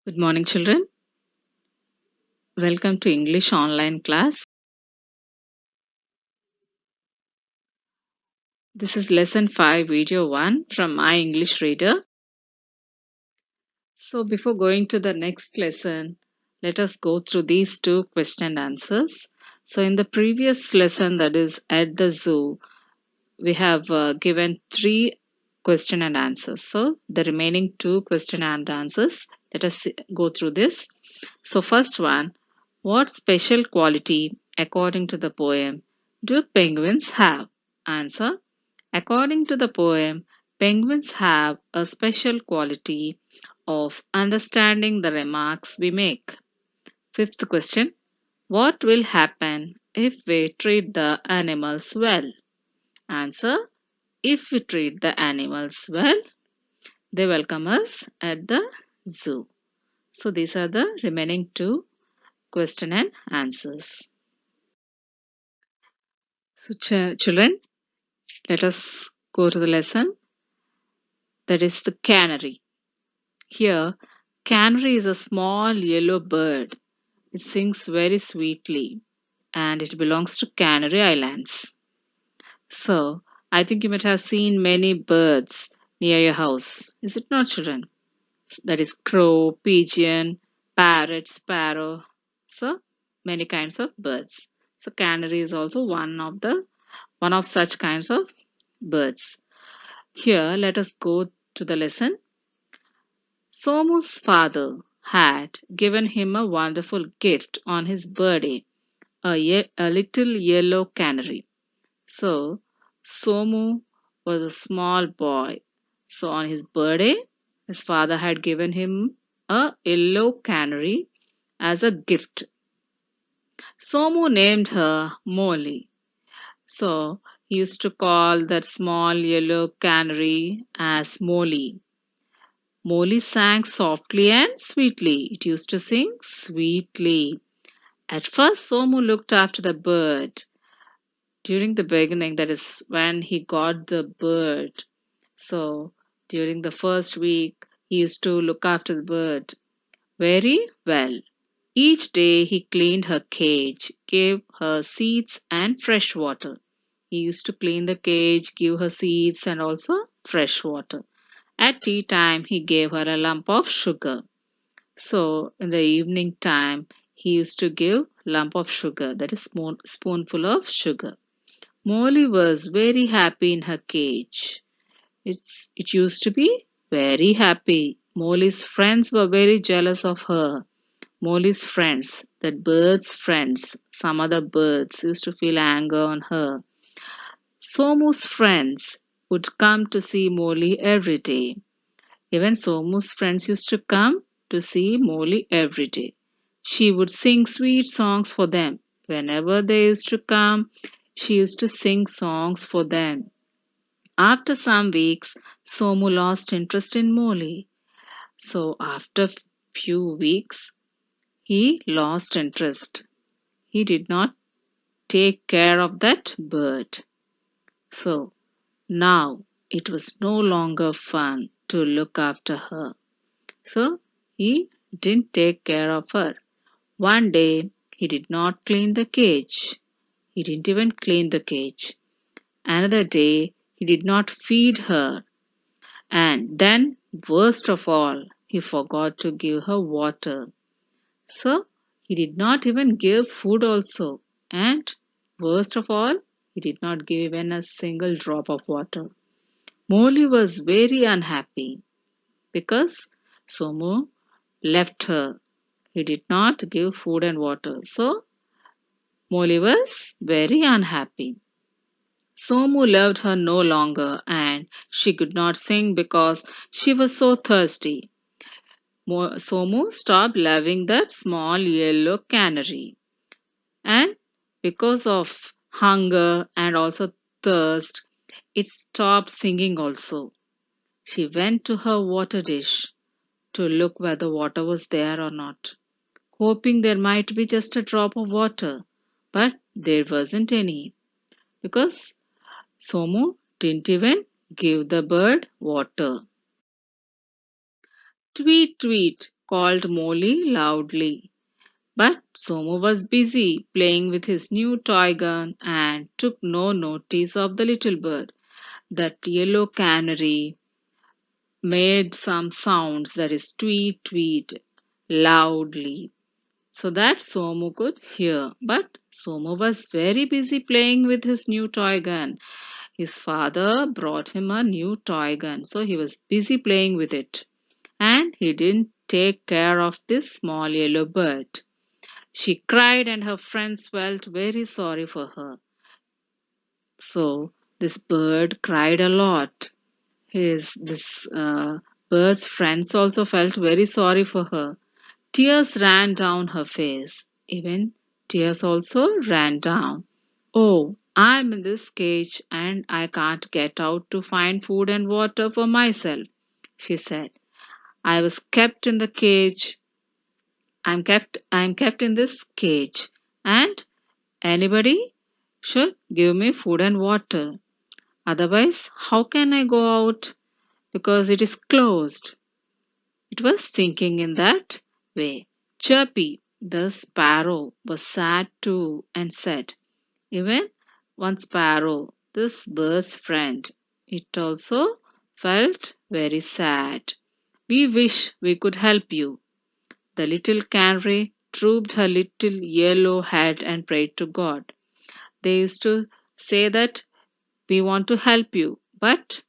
Good morning, children. Welcome to English online class. This is lesson 5, video 1 from my English reader. So, before going to the next lesson, let us go through these two question and answers. So, in the previous lesson, that is at the zoo, we have given 3 question and answers. So, the remaining 2 question and answers, let us go through this. So, first one, what special quality, according to the poem, do penguins have? Answer. According to the poem, penguins have a special quality of understanding the remarks we make. Fifth question, what will happen if we treat the animals well? Answer. If we treat the animals well, they welcome us at the zoo. So these are the remaining 2 question and answers. So, children, let us go to the lesson. That is the canary. Here, canary is a small yellow bird. It sings very sweetly and it belongs to Canary Islands. So, I think you might have seen many birds near your house. Is it not, children? That is crow, pigeon, parrot, sparrow. So, many kinds of birds. So, canary is also one of such kinds of birds. Here, let us go to the lesson. Somu's father had given him a wonderful gift on his birthday, a little yellow canary. So, Somu was a small boy. So, on his birthday, his father had given him a yellow canary as a gift. Somu named her Molly. So, he used to call that small yellow canary as Molly. Molly sang softly and sweetly. It used to sing sweetly. At first, Somu looked after the bird. During the beginning, that is when he got the bird. So, during the first week, he used to look after the bird very well. Each day, he cleaned her cage, gave her seeds and fresh water. He used to clean the cage, give her seeds, and also fresh water. At tea time, he gave her a lump of sugar. So in the evening time, he used to give lump of sugar, that is spoonful of sugar. Molly was very happy in her cage. It used to be very happy. Molly's friends were very jealous of her. Molly's friends, that bird's friends, some other birds used to feel anger on her. Somu's friends would come to see Molly every day. Even Somu's friends used to come to see Molly every day. She would sing sweet songs for them. Whenever they used to come, she used to sing songs for them. After some weeks, Somu lost interest in Molly. So after few weeks, he lost interest. He did not take care of that bird. So now it was no longer fun to look after her. So he didn't take care of her. One day he did not clean the cage. He didn't even clean the cage. Another day he did not feed her. And then, worst of all, he forgot to give her water. So he did not even give food also. And worst of all, he did not give even a single drop of water. Molly was very unhappy because Somu left her. He did not give food and water. So Molly was very unhappy. Somu loved her no longer and she could not sing because she was so thirsty. Somu stopped loving that small yellow canary. And because of hunger and also thirst, it stopped singing also. She went to her water dish to look whether water was there or not, hoping there might be just a drop of water. But there wasn't any because Somu didn't even give the bird water. Tweet, tweet, called Molly loudly. But Somu was busy playing with his new toy gun and took no notice of the little bird. That yellow canary made some sounds, that is tweet tweet loudly, so that Somu could hear. But Somu was very busy playing with his new toy gun. His father brought him a new toy gun, so he was busy playing with it. And he didn't take care of this small yellow bird. She cried, and her friends felt very sorry for her. So this bird cried a lot. This bird's friends also felt very sorry for her. Tears ran down her face. Even tears also ran down. Oh, I'm in this cage and I can't get out to find food and water for myself, she said. I was kept in the cage. I'm kept in this cage, and anybody should give me food and water. Otherwise, how can I go out? Because it is closed. It was thinking in that way. Chirpy, the sparrow, was sad too and said, even one sparrow, this bird's friend, it also felt very sad. We wish we could help you. The little canary drooped her little yellow head and prayed to God. They used to say that we want to help you, but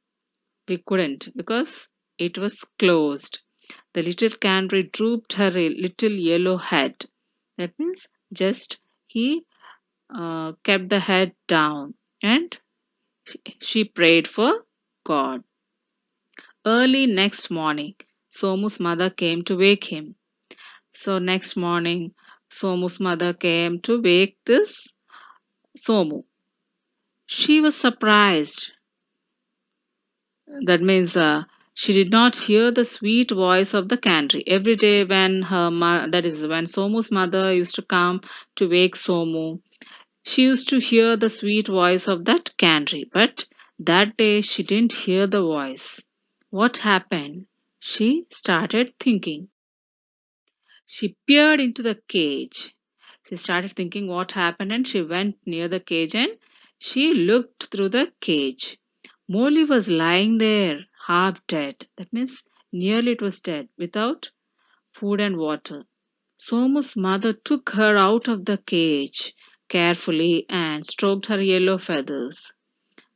we couldn't because it was closed. The little canary drooped her little yellow head. That means just he kept the head down and she prayed for God. Early next morning, Somu's mother came to wake him. So next morning, Somu's mother came to wake this Somu. She was surprised. That means she did not hear the sweet voice of the canary. Every day when that is when Somu's mother used to come to wake Somu, she used to hear the sweet voice of that canary. But that day she didn't hear the voice. What happened? She started thinking. She peered into the cage. She started thinking what happened and she went near the cage and she looked through the cage. Molly was lying there, half dead. That means nearly it was dead, without food and water. Somu's mother took her out of the cage carefully and stroked her yellow feathers.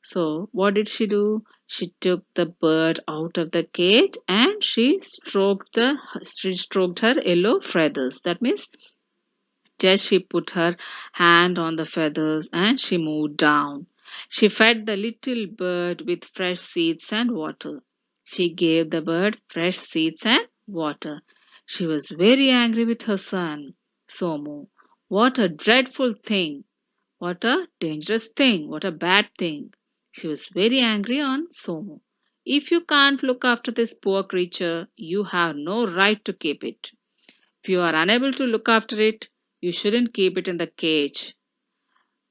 So, what did she do? She took the bird out of the cage and she stroked her yellow feathers. That means just she put her hand on the feathers and she moved down. She fed the little bird with fresh seeds and water. She gave the bird fresh seeds and water. She was very angry with her son, Somu. What a dreadful thing! What a dangerous thing! What a bad thing! She was very angry on Somu. If you can't look after this poor creature, you have no right to keep it. If you are unable to look after it, you shouldn't keep it in the cage.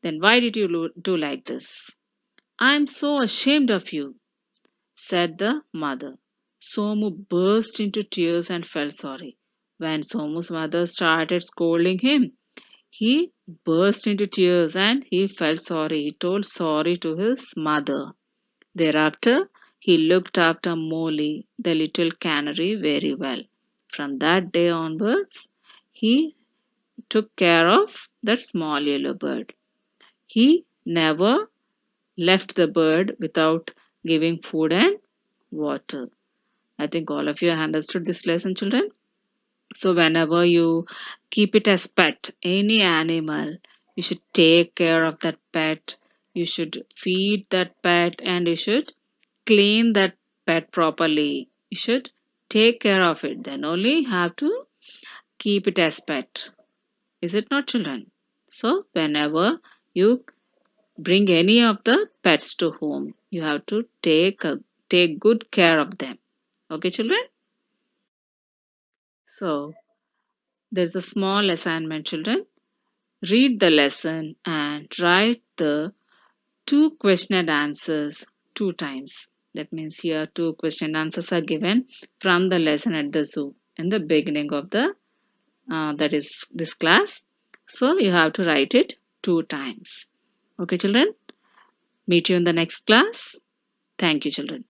Then why did you do like this? I'm so ashamed of you, said the mother. Somu burst into tears and felt sorry. When Somu's mother started scolding him, he burst into tears and he felt sorry. He told sorry to his mother. Thereafter, he looked after Molly, the little canary, very well. From that day onwards, he took care of that small yellow bird. He never left the bird without giving food and water. I think all of you have understood this lesson, children. So, whenever you keep it as pet, any animal, you should take care of that pet. You should feed that pet and you should clean that pet properly. You should take care of it. Then only you have to keep it as pet. Is it not, children? So, whenever you bring any of the pets to home, you have to take good care of them. Okay, children? So, there's a small assignment, children. Read the lesson and write the two question and answers two times. That means here two question and answers are given from the lesson at the zoo. in the beginning of the that is this class. So you have to write it 2 times. Okay, children. Meet you in the next class. Thank you, children.